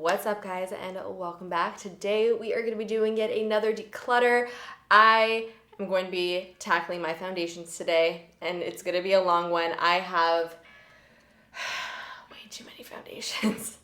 What's up, guys, and welcome back. Today we are going to be doing yet another declutter. I am going to be tackling my foundations today, and it's going to be a long one. I have way too many foundations.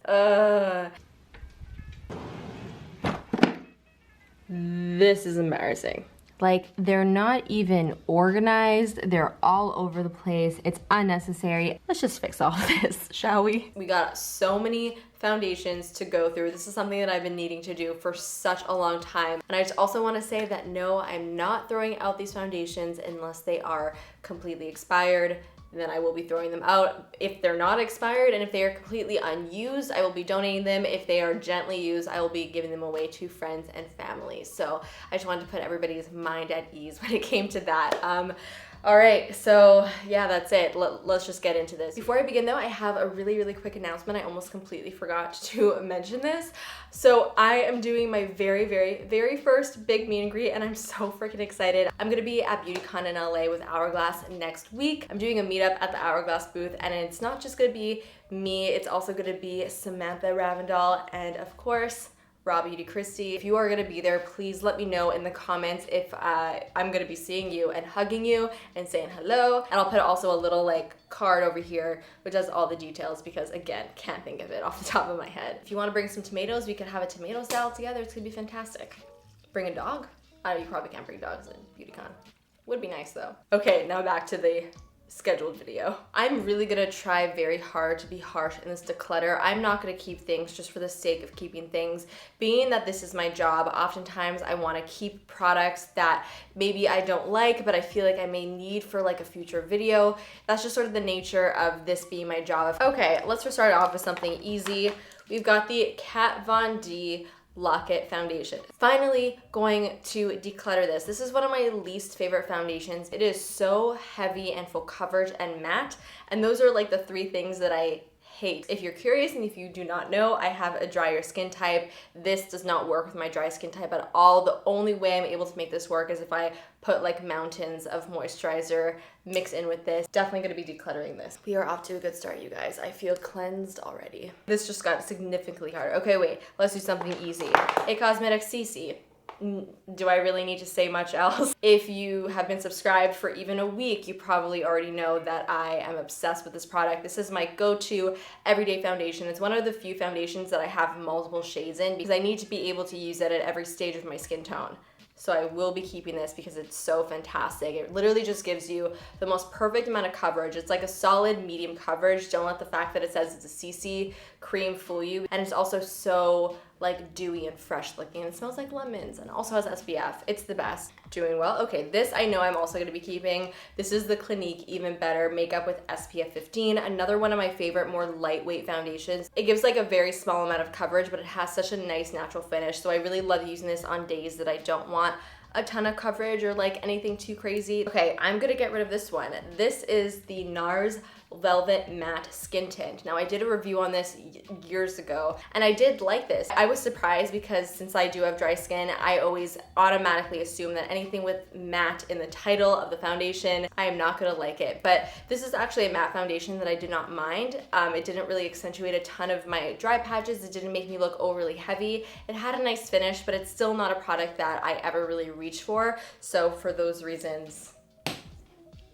This is embarrassing. Like, they're not even organized. They're all over the place. It's unnecessary. Let's just fix all this, shall we? We got so many foundations to go through. This is something that I've been needing to do for such a long time. And I just also want to say that no, I'm not throwing out these foundations unless they are completely expired. Then I will be throwing them out. If they're not expired and if they are completely unused, I will be donating them. If they are gently used, I will be giving them away to friends and family. So I just wanted to put everybody's mind at ease when it came to that. All right, so yeah, that's it. Let's just get into this. Before I begin though, I have a really quick announcement. I almost completely forgot to mention this. So I am doing my very first big meet and greet, and I'm so freaking excited. I'm gonna be at BEAUTYCON in LA with Hourglass next week. I'm doing a meetup at the Hourglass booth, and it's not just gonna be me, it's also gonna be Samantha, Ravndahl, and of course, Kristi. If you are gonna be there, please let me know in the comments if I'm gonna be seeing you and hugging you and saying hello. And I'll put also a little like card over here which has all the details because again, can't think of it off the top of my head. If you wanna bring some tomatoes, we could have a tomato salad together. It's gonna be fantastic. Bring a dog. I know you probably can't bring dogs in BEAUTYCON. Would be nice though. Okay, now back to the scheduled video. I'm really gonna try very hard to be harsh in this declutter. I'm not gonna keep things just for the sake of keeping things. Being that this is my job, oftentimes I wanna keep products that maybe I don't like, but I feel like I may need for like a future video. That's just sort of the nature of this being my job. Okay, let's just start off with something easy. We've got the Kat Von D Lock-It foundation. Finally going to declutter this. This is one of my least favorite foundations. It is so heavy and full coverage and matte, and those are like the three things that I hate. If you're curious and if you do not know, I have a drier skin type. This does not work with my dry skin type at all. The only way I'm able to make this work is if I put like mountains of moisturizer mix in with this. Definitely gonna be decluttering this. We are off to a good start, you guys. I feel cleansed already. This just got significantly harder. Okay, wait, let's do something easy. A Cosmetics CC. Do I really need to say much else? If you have been subscribed for even a week, you probably already know that I am obsessed with this product. This is my go-to everyday foundation. It's one of the few foundations that I have multiple shades in because I need to be able to use it at every stage of my skin tone. So I will be keeping this because it's so fantastic. It literally just gives you the most perfect amount of coverage. It's like a solid medium coverage. Don't let the fact that it says it's a CC cream fool you. And it's also so like dewy and fresh looking. It smells like lemons and also has SPF. It's the best. Doing well. Okay, this I know I'm also gonna be keeping. This is the Clinique Even Better Makeup with SPF 15. Another one of my favorite, more lightweight foundations. It gives like a very small amount of coverage, but it has such a nice natural finish. So I really love using this on days that I don't want a ton of coverage or like anything too crazy. Okay, I'm gonna get rid of this one. This is the Nars Velvet Matte Skin Tint. Now I did a review on this years ago and I did like this. I was surprised because since I do have dry skin, I always automatically assume that anything with matte in the title of the foundation, I am not gonna like it. But this is actually a matte foundation that I did not mind. It didn't really accentuate a ton of my dry patches. It didn't make me look overly heavy. It had a nice finish, but it's still not a product that I ever really reach for. So for those reasons,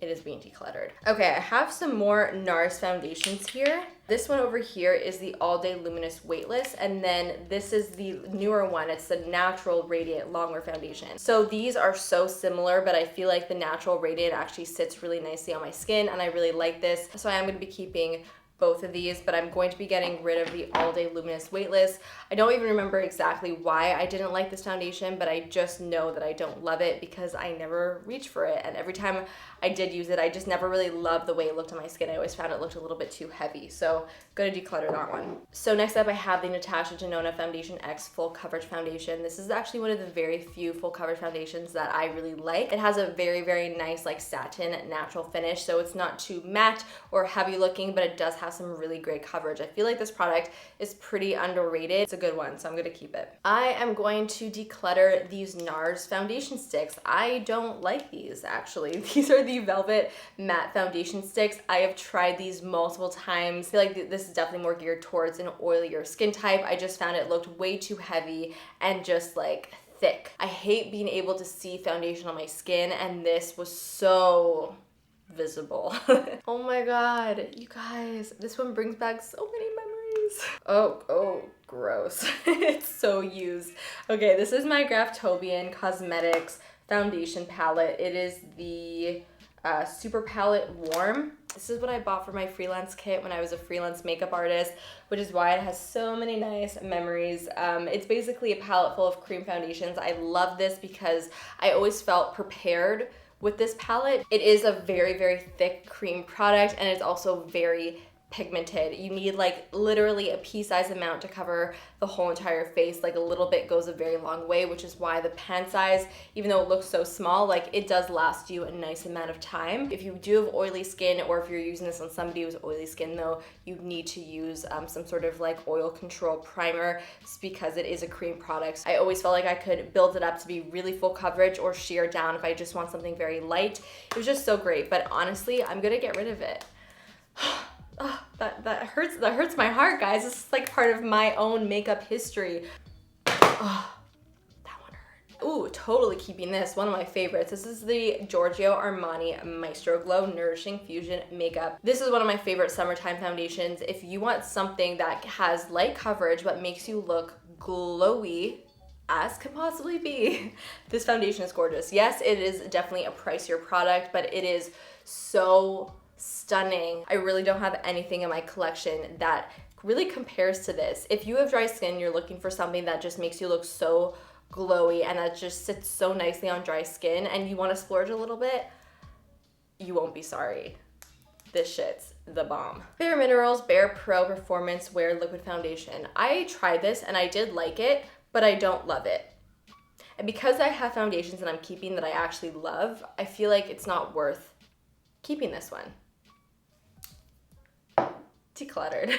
it is being decluttered. Okay, I have some more Nars foundations here. This one over here is the All Day Luminous Weightless, and then this is the newer one. It's the Natural Radiant Longwear Foundation. So these are so similar, but I feel like the Natural Radiant actually sits really nicely on my skin, and I really like this. So I am gonna be keeping both of these, but I'm going to be getting rid of the All Day Luminous Weightless. I don't even remember exactly why I didn't like this foundation, but I just know that I don't love it because I never reach for it. And every time I did use it, I just never really loved the way it looked on my skin. I always found it looked a little bit too heavy. So gonna declutter that one. So next up I have the Natasha Denona Foundation X Full Coverage Foundation. This is actually one of the very few full coverage foundations that I really like. It has a very nice like satin natural finish. So it's not too matte or heavy looking, but it does have has some really great coverage. I feel like this product is pretty underrated. It's a good one, so I'm gonna keep it. I am going to declutter these Nars foundation sticks. I don't like these, actually. These are the Velvet Matte Foundation Sticks. I have tried these multiple times. I feel like this is definitely more geared towards an oilier skin type. I just found it looked way too heavy and just like thick. I hate being able to see foundation on my skin, and this was so visible. Oh my god, you guys, this one brings back so many memories. Oh, gross. It's so used. Okay, this is my Graftobian Cosmetics foundation palette. It is the Super Palette Warm. This is what I bought for my freelance kit when I was a freelance makeup artist, which is why it has so many nice memories. It's basically a palette full of cream foundations. I love this because I always felt prepared with this palette. It is a very, very thick cream product, and it's also very pigmented. You need like literally a pea-sized amount to cover the whole entire face. Like a little bit goes a very long way, which is why the pan size, even though it looks so small, like it does last you a nice amount of time. If you do have oily skin, or if you're using this on somebody who's oily skin though, you need to use some sort of like oil control primer, just because it is a cream product. I always felt like I could build it up to be really full coverage or sheer down if I just want something very light. It was just so great, but honestly, I'm gonna get rid of it. Oh, that hurts my heart, guys. This is like part of my own makeup history. Oh, that one hurt. Ooh, totally keeping this. One of my favorites. This is the Giorgio Armani Maestro Glow Nourishing Fusion Makeup. This is one of my favorite summertime foundations. If you want something that has light coverage but makes you look glowy as can possibly be, this foundation is gorgeous. Yes, it is definitely a pricier product, but it is so stunning. I really don't have anything in my collection that really compares to this. If you have dry skin, you're looking for something that just makes you look so glowy and that just sits so nicely on dry skin, and you want to splurge a little bit, you won't be sorry. This shit's the bomb. Bare Minerals Bare Pro Performance Wear Liquid Foundation. I tried this and I did like it, but I don't love it. And because I have foundations that I'm keeping that I actually love, I feel like it's not worth keeping this one. Decluttered.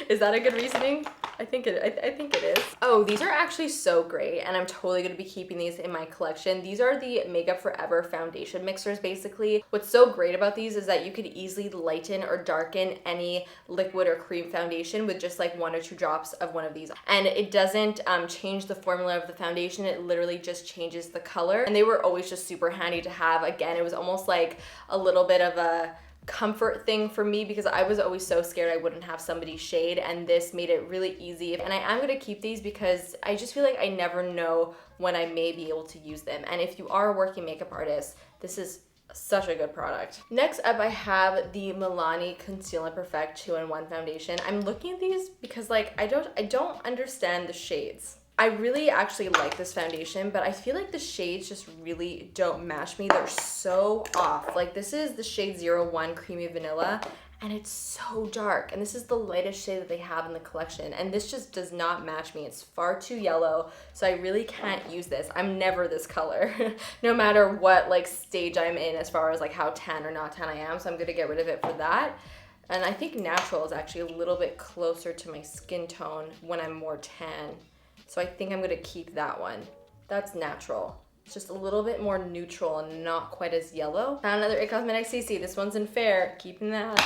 Is that a good reasoning? I think it is. Oh, these are actually so great, and I'm totally gonna be keeping these in my collection. These are the Makeup Forever foundation mixers, basically. What's so great about these is that you could easily lighten or darken any liquid or cream foundation with just like 1 or 2 drops of one of these. And it doesn't change the formula of the foundation, it literally just changes the color. And they were always just super handy to have. Again, it was almost like a little bit of a comfort thing for me, because I was always so scared I wouldn't have somebody shade, and this made it really easy. And I am gonna keep these because I just feel like I never know when I may be able to use them. And if you are a working makeup artist, this is such a good product. Next up, I have the Milani Conceal and Perfect 2-in-1 foundation. I'm looking at these because like I don't understand the shades. I really actually like this foundation, but I feel like the shades just really don't match me. They're so off. Like this is the shade 01 Creamy Vanilla, and it's so dark. And this is the lightest shade that they have in the collection. And this just does not match me. It's far too yellow, so I really can't use this. I'm never this color, no matter what like stage I'm in as far as like how tan or not tan I am. So I'm gonna get rid of it for that. And I think natural is actually a little bit closer to my skin tone when I'm more tan. So I think I'm gonna keep that one. That's natural. It's just a little bit more neutral and not quite as yellow. Found another It Cosmetics CC. This one's in Fair. Keeping that.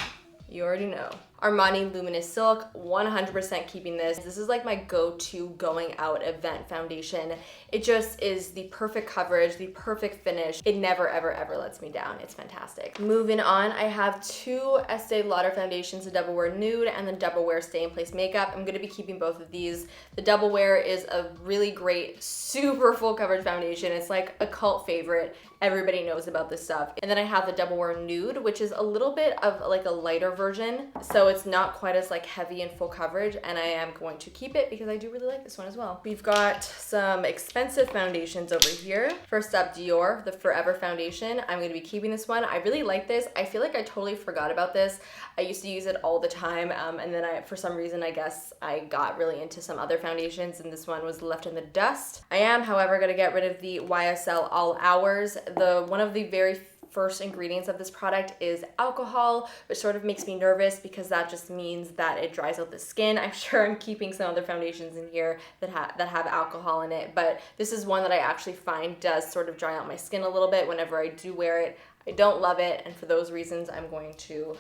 You already know. Armani Luminous Silk, 100% keeping this. This is like my go-to going out event foundation. It just is the perfect coverage, the perfect finish. It never, ever, ever lets me down. It's fantastic. Moving on, I have 2 Estee Lauder foundations, the Double Wear Nude and the Double Wear Stay in Place Makeup. I'm gonna be keeping both of these. The Double Wear is a really great, super full coverage foundation. It's like a cult favorite. Everybody knows about this stuff. And then I have the Double Wear Nude, which is a little bit of like a lighter version. So it's not quite as like heavy and full coverage, and I am going to keep it because I do really like this one as well. We've got some expensive foundations over here. First up, Dior, the Forever Foundation. I'm gonna be keeping this one. I really like this. I feel like I totally forgot about this. I used to use it all the time, and then for some reason, I guess I got really into some other foundations, and this one was left in the dust. I am, however, gonna get rid of the YSL All Hours, one of the very first ingredients of this product is alcohol, which sort of makes me nervous because that just means that it dries out the skin. I'm sure I'm keeping some other foundations in here that have alcohol in it, but this is one that I actually find does sort of dry out my skin a little bit whenever I do wear it. I don't love it, and for those reasons, I'm going to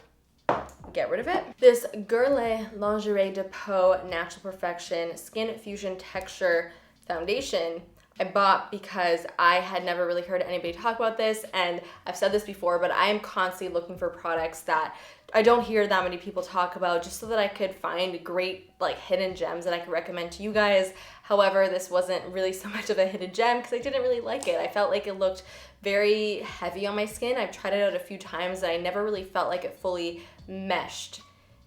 get rid of it. This Guerlain Lingerie de Peau Natural Perfection Skin Fusion Texture Foundation I bought because I had never really heard anybody talk about this, and I've said this before, but I am constantly looking for products that I don't hear that many people talk about, just so that I could find great like hidden gems that I could recommend to you guys. However, this wasn't really so much of a hidden gem because I didn't really like it. I felt like it looked very heavy on my skin. I've tried it out a few times and I never really felt like it fully meshed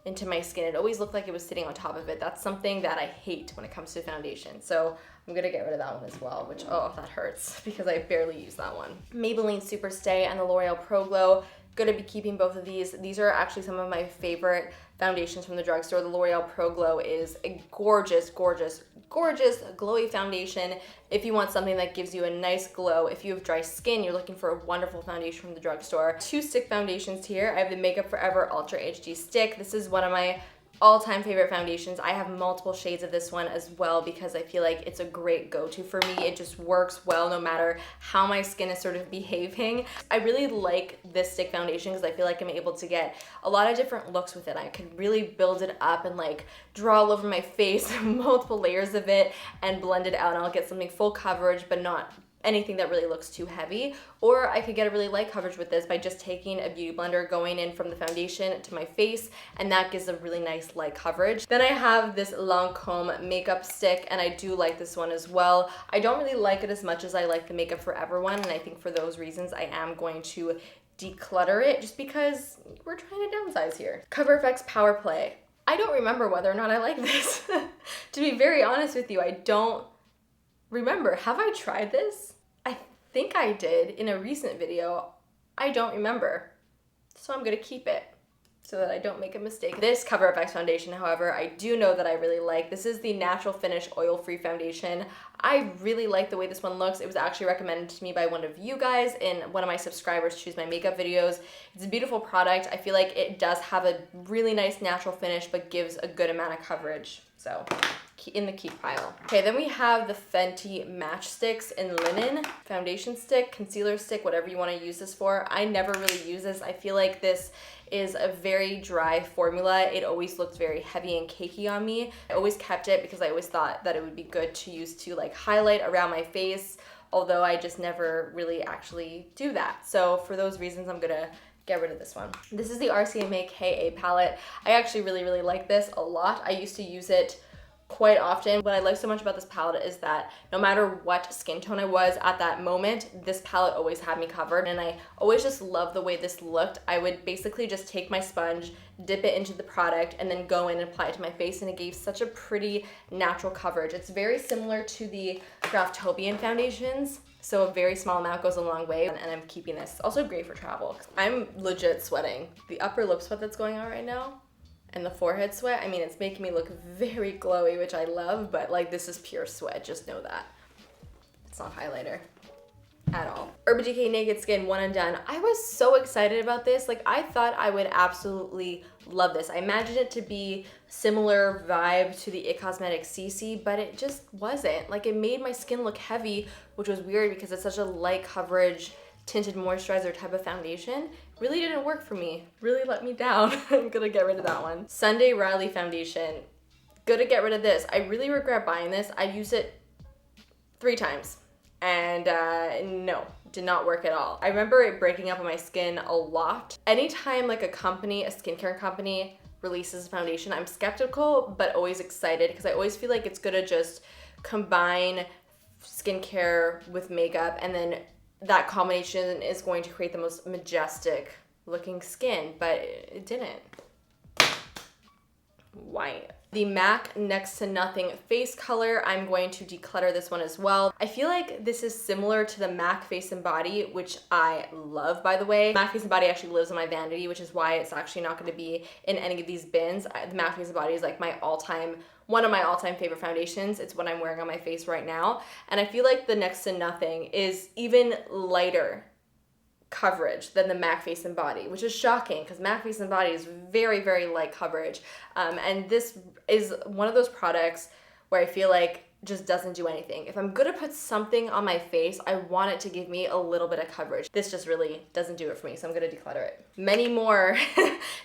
into my skin. It always looked like it was sitting on top of it. That's something that I hate when it comes to foundation. So I'm gonna get rid of that one as well, which, oh, that hurts because I barely use that one. Maybelline Super Stay and the L'Oreal Pro Glow. Gonna be keeping both of these. These are actually some of my favorite foundations from the drugstore. The L'Oreal Pro Glow is a gorgeous, gorgeous, gorgeous glowy foundation. If you want something that gives you a nice glow, if you have dry skin, you're looking for a wonderful foundation from the drugstore. Two stick foundations here. I have the Makeup Forever Ultra HD Stick. This is one of my all-time favorite foundations. I have multiple shades of this one as well because I feel like it's a great go-to for me. It just works well no matter how my skin is sort of behaving. I really like this stick foundation because I feel like I'm able to get a lot of different looks with it. I can really build it up and like draw all over my face, multiple layers of it, and blend it out, and I'll get something full coverage but not anything that really looks too heavy. Or I could get a really light coverage with this by just taking a beauty blender, going in from the foundation to my face, and that gives a really nice light coverage. Then I have this Lancome makeup stick, and I do like this one as well. I don't really like it as much as I like the Makeup Forever one, and I think for those reasons I am going to declutter it just because we're trying to downsize here. Cover FX Power Play. I don't remember whether or not I like this. To be very honest with you, I don't remember. Have I tried this? I think I did in a recent video. I don't remember. So I'm gonna keep it so that I don't make a mistake. This Cover FX foundation, however, I do know that I really like. This is the Natural Finish Oil-Free Foundation. I really like the way this one looks. It was actually recommended to me by one of you guys in one of my subscribers Choose My Makeup videos. It's a beautiful product. I feel like it does have a really nice natural finish but gives a good amount of coverage. So in the keep pile. Okay, then we have the Fenty Matchsticks in Linen foundation stick, concealer stick, whatever you want to use this for. I never really use this. I feel like this is a very dry formula. It always looked very heavy and cakey on me. I always kept it because I always thought that it would be good to use to like highlight around my face, although I just never really actually do that. So for those reasons, I'm gonna get rid of this one. This is the RCMA KA palette. I actually really like this a lot. I used to use it quite often. What I like so much about this palette is that no matter what skin tone I was at that moment, this palette always had me covered, and I always just loved the way this looked. I would basically just take my sponge, dip it into the product, and then go in and apply it to my face, and it gave such a pretty natural coverage. It's very similar to the Graftobian foundations, so a very small amount goes a long way, and I'm keeping this. Also great for travel. I'm legit sweating. The upper lip sweat that's going on right now, and the forehead sweat, I mean, it's making me look very glowy, which I love, but like this is pure sweat, just know that. It's not highlighter at all. Urban Decay Naked Skin One and Done. I was so excited about this. Like I thought I would absolutely love this. I imagined it to be similar vibe to the It Cosmetics CC, but it just wasn't. Like it made my skin look heavy, which was weird because it's such a light coverage tinted moisturizer type of foundation. Really didn't work for me. Really let me down. I'm gonna get rid of that one. Sunday Riley foundation. Gonna get rid of this. I really regret buying this. I used it 3 times and no, did not work at all. I remember it breaking up on my skin a lot. Anytime like a skincare company releases a foundation, I'm skeptical but always excited because I always feel like it's gonna just combine skincare with makeup, and then that combination is going to create the most majestic looking skin, but it didn't. Why? The MAC Next to Nothing face color, I'm going to declutter this one as well. I feel like this is similar to the MAC Face and Body, which I love, by the way. MAC Face and Body actually lives in my vanity, which is why it's actually not going to be in any of these bins. The MAC Face and Body is like one of my all-time favorite foundations. It's what I'm wearing on my face right now. And I feel like the Next to Nothing is even lighter coverage than the MAC Face and Body, which is shocking because MAC Face and Body is very, very light coverage. And this is one of those products where I feel like just doesn't do anything. If I'm gonna put something on my face, I want it to give me a little bit of coverage. This just really doesn't do it for me, so I'm gonna declutter it. Many more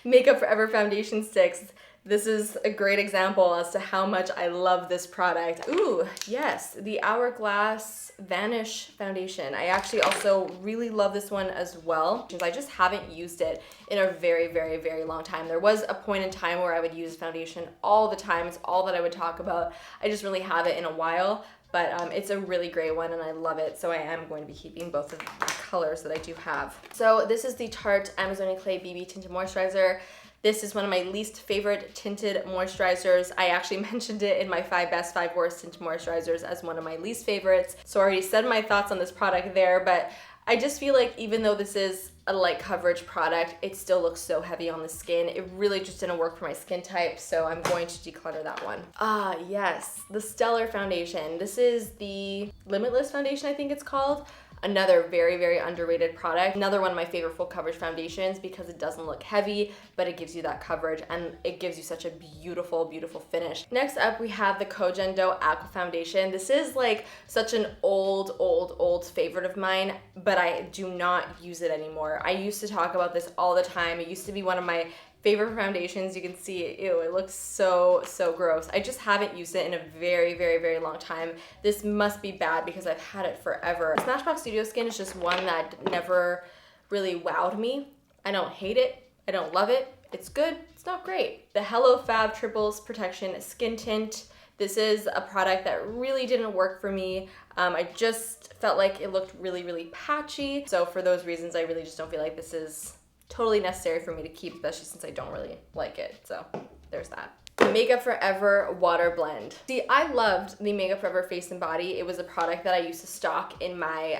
Makeup Forever foundation sticks. This is a great example as to how much I love this product. Ooh, yes, the Hourglass Vanish Foundation. I actually also really love this one as well, because I just haven't used it in a very, very, very long time. There was a point in time where I would use foundation all the time. It's all that I would talk about. I just really haven't in a while, but it's a really great one and I love it. So I am going to be keeping both of the colors that I do have. So this is the Tarte Amazonian Clay BB Tinted Moisturizer. This is one of my least favorite tinted moisturizers. I actually mentioned it in my 5 best, 5 worst tinted moisturizers as one of my least favorites. So I already said my thoughts on this product there, but I just feel like even though this is a light coverage product, it still looks so heavy on the skin. It really just didn't work for my skin type, so I'm going to declutter that one. Ah, yes, the Stellar Foundation. This is the Limitless Foundation, I think it's called. Another very, very underrated product. Another one of my favorite full coverage foundations because it doesn't look heavy, but it gives you that coverage and it gives you such a beautiful, beautiful finish. Next up, we have the Kojendo Aqua Foundation. This is like such an old favorite of mine, but I do not use it anymore. I used to talk about this all the time. It used to be one of my favorite foundations. You can see, ew, it looks so gross. I just haven't used it in a very, very, very long time. This must be bad because I've had it forever. Smashbox Studio Skin is just one that never really wowed me. I don't hate it. I don't love it. It's good. It's not great. The Hello Fab Triples Protection Skin Tint. This is a product that really didn't work for me. I just felt like it looked really, really patchy. So for those reasons, I really just don't feel like this is totally necessary for me to keep, especially since I don't really like it. So there's that. The Makeup Forever Water Blend. See, I loved the Makeup Forever Face and Body. It was a product that I used to stock in my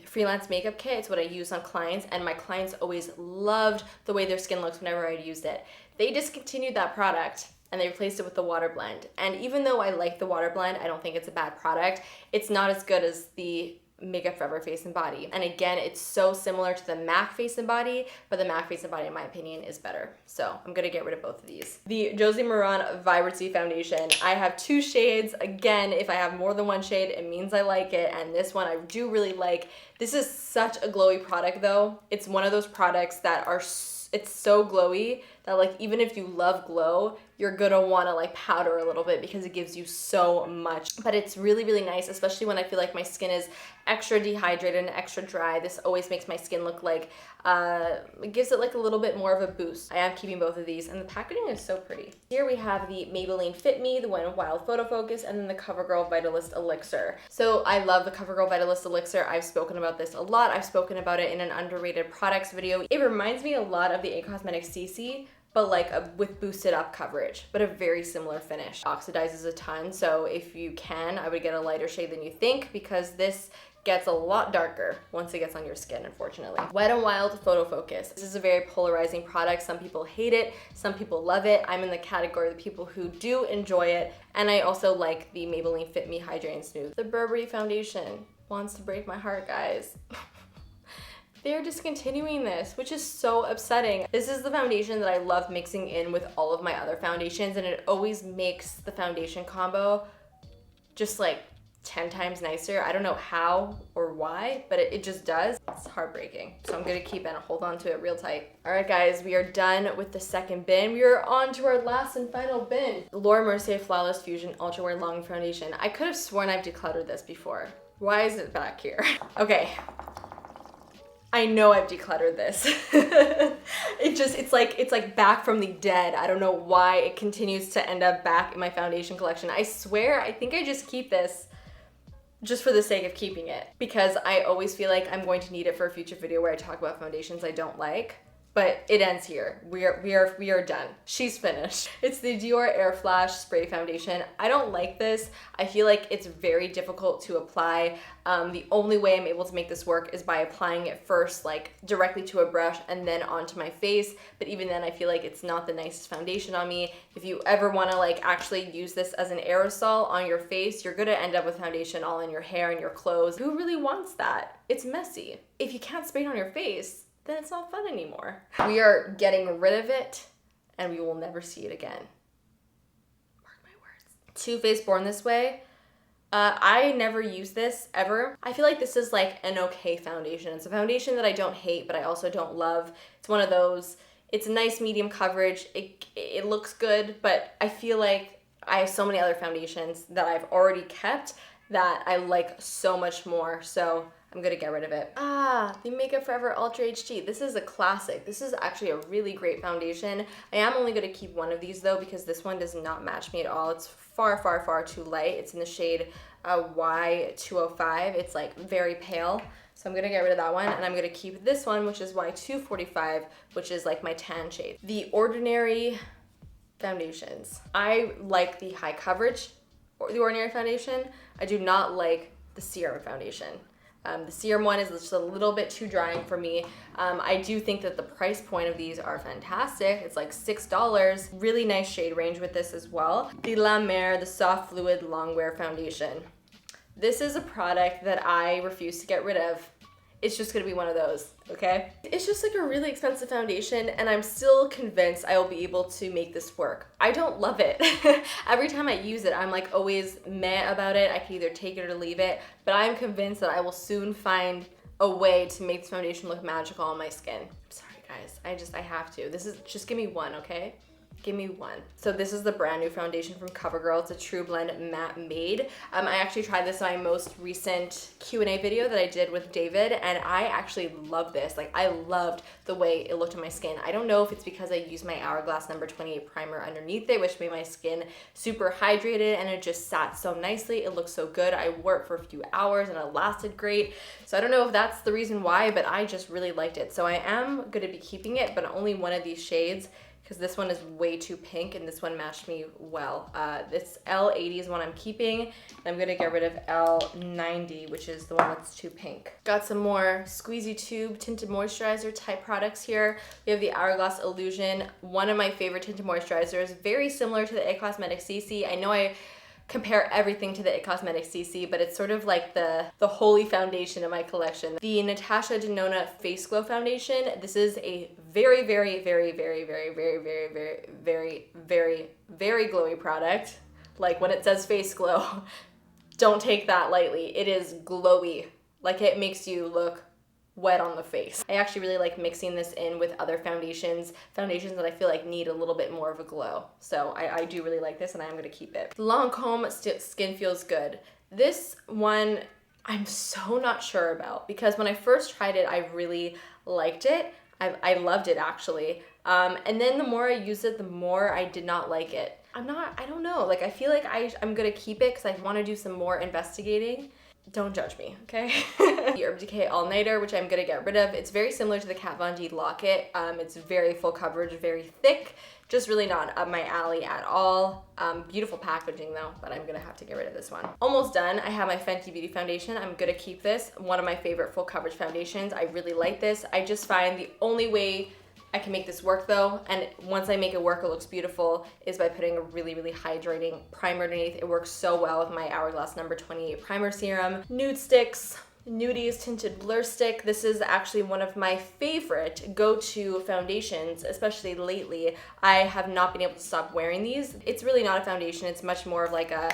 freelance makeup kit. It's what I use on clients, and my clients always loved the way their skin looks whenever I used it. They discontinued that product and they replaced it with the water blend. And even though I like the water blend, I don't think it's a bad product. It's not as good as the Makeup Forever Face and Body. And again, it's so similar to the MAC Face and Body, but the MAC Face and Body, in my opinion, is better. So I'm gonna get rid of both of these. The Josie Maran Vibrancy Foundation. I have 2 shades. Again, if I have more than 1 shade, it means I like it. And this one I do really like. This is such a glowy product though. It's one of those products that are, it's so glowy that like even if you love glow, you're gonna wanna like powder a little bit because it gives you so much. But it's really, really nice, especially when I feel like my skin is extra dehydrated and extra dry. This always makes my skin look like, it gives it like a little bit more of a boost. I am keeping both of these and the packaging is so pretty. Here we have the Maybelline Fit Me, the Wet n Wild Photo Focus, and then the CoverGirl Vitalist Elixir. So I love the CoverGirl Vitalist Elixir. I've spoken about this a lot. I've spoken about it in an underrated products video. It reminds me a lot of the A Cosmetics CC, but like with boosted up coverage, but a very similar finish. Oxidizes a ton, so if you can, I would get a lighter shade than you think because this gets a lot darker once it gets on your skin, unfortunately. Wet n Wild Photo Focus. This is a very polarizing product. Some people hate it, some people love it. I'm in the category of the people who do enjoy it, and I also like the Maybelline Fit Me Hydrating Smooth. The Burberry Foundation wants to break my heart, guys. They're discontinuing this, which is so upsetting. This is the foundation that I love mixing in with all of my other foundations, and it always makes the foundation combo just like 10 times nicer. I don't know how or why, but it just does. It's heartbreaking. So I'm gonna keep it and hold on to it real tight. All right, guys, we are done with the second bin. We are on to our last and final bin. Laura Mercier Flawless Fusion Ultra Wear Long Foundation. I could have sworn I've decluttered this before. Why is it back here? Okay. I know I've decluttered this. It's like back from the dead. I don't know why it continues to end up back in my foundation collection. I swear, I think I just keep this just for the sake of keeping it because I always feel like I'm going to need it for a future video where I talk about foundations I don't like. but it ends here. We are done. She's finished. It's the Dior Air Flash Spray Foundation. I don't like this. I feel like it's very difficult to apply. The only way I'm able to make this work is by applying it first, like directly to a brush and then onto my face. But even then, I feel like it's not the nicest foundation on me. If you ever want to like actually use this as an aerosol on your face, you're gonna end up with foundation all in your hair and your clothes. Who really wants that? It's messy. If you can't spray it on your face, then it's not fun anymore. We are getting rid of it and we will never see it again. Mark my words. Too Faced Born This Way. I never use this ever. I feel like this is like an okay foundation. It's a foundation that I don't hate, but I also don't love. It's one of those, it's a nice medium coverage. It looks good, but I feel like I have so many other foundations that I've already kept that I like so much more. So I'm gonna get rid of it. The Makeup Forever Ultra HD. This is a classic. This is actually a really great foundation. I am only gonna keep one of these though because this one does not match me at all. It's far, far, far too light. It's in the shade Y205. It's like very pale. So I'm gonna get rid of that one and I'm gonna keep this one, which is Y245, which is like my tan shade. The Ordinary foundations. I like the high coverage, or the Ordinary foundation. I do not like the Serum foundation. The Serum one is just a little bit too drying for me. I do think that the price point of these are fantastic. It's like $6. Really nice shade range with this as well. The La Mer, the Soft Fluid Longwear Foundation. This is a product that I refuse to get rid of. It's just gonna be one of those, okay? It's just like a really expensive foundation and I'm still convinced I will be able to make this work. I don't love it. Every time I use it, I'm like always meh about it. I can either take it or leave it, but I'm convinced that I will soon find a way to make this foundation look magical on my skin. I'm sorry guys, I have to. Just give me one, okay? Give me one. So this is the brand new foundation from CoverGirl. It's a True Blend Matte Made. I actually tried this in my most recent Q&A video that I did with David, and I actually love this. Like, I loved the way it looked on my skin. I don't know if it's because I used my Hourglass number 28 primer underneath it, which made my skin super hydrated, and it just sat so nicely. It looked so good. I wore it for a few hours, and it lasted great. So I don't know if that's the reason why, but I just really liked it. So I am gonna be keeping it, but only one of these shades, because this one is way too pink and this one matched me well. This L80 is one I'm keeping, and I'm gonna get rid of L90, which is the one that's too pink. Got some more squeezy tube tinted moisturizer type products here. We have the Hourglass Illusion, one of my favorite tinted moisturizers, very similar to the IT Cosmetics CC. I know I compare everything to the IT Cosmetics CC, but it's sort of like the holy foundation in my collection. The Natasha Denona Face Glow Foundation. This is a very, very, very, very, very, very, very, very, very, very, very glowy product. Like when it says face glow, don't take that lightly. It is glowy. Like it makes you look wet on the face. I actually really like mixing this in with other foundations that I feel like need a little bit more of a glow. So I do really like this and I am gonna keep it. Lancome Skin Feels Good. This one I'm so not sure about because when I first tried it, I really liked it. I loved it actually. And then the more I used it, the more I did not like it. I don't know. Like I feel like I'm gonna keep it because I wanna do some more investigating. Don't judge me, okay? The Urban Decay All Nighter, which I'm gonna get rid of. It's very similar to the Kat Von D Locket. It's very full coverage, very thick, just really not up my alley at all. Beautiful packaging though, but I'm gonna have to get rid of this one. Almost done. I have my Fenty Beauty Foundation. I'm gonna keep this. One of my favorite full coverage foundations. I really like this. I just find the only way I can make this work though, and once I make it work, it looks beautiful, is by putting a really, really hydrating primer underneath. It works so well with my Hourglass number 28 primer serum. Nudestix, Nudies Tinted Blur Stick. This is actually one of my favorite go-to foundations, especially lately. I have not been able to stop wearing these. It's really not a foundation, it's much more of like a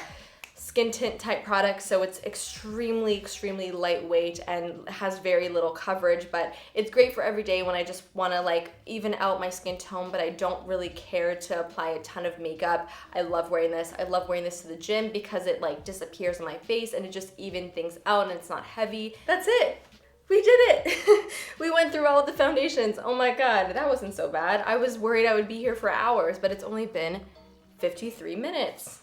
skin tint type product, so it's extremely, extremely lightweight and has very little coverage, but it's great for every day when I just want to like even out my skin tone, but I don't really care to apply a ton of makeup. I love wearing this. I love wearing this to the gym because it like disappears on my face and it just even things out and it's not heavy. That's it. We did it. We went through all of the foundations. Oh my God, that wasn't so bad. I was worried I would be here for hours, but it's only been 53 minutes.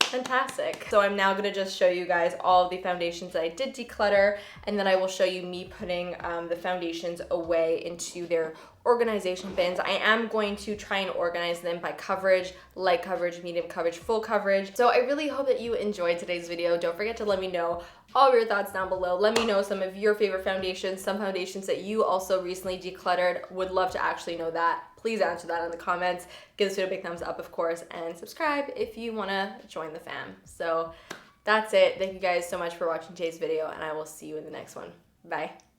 Fantastic. So I'm now gonna just show you guys all of the foundations that I did declutter, and then I will show you me putting the foundations away into their organization bins. I am going to try and organize them by coverage, light coverage, medium coverage, full coverage. So I really hope that you enjoyed today's video. Don't forget to let me know all of your thoughts down below. Let me know some of your favorite foundations, some foundations that you also recently decluttered. Would love to actually know that. Please answer that in the comments. Give this video a big thumbs up, of course, and subscribe if you want to join the fam. So that's it. Thank you guys so much for watching today's video, and I will see you in the next one. Bye.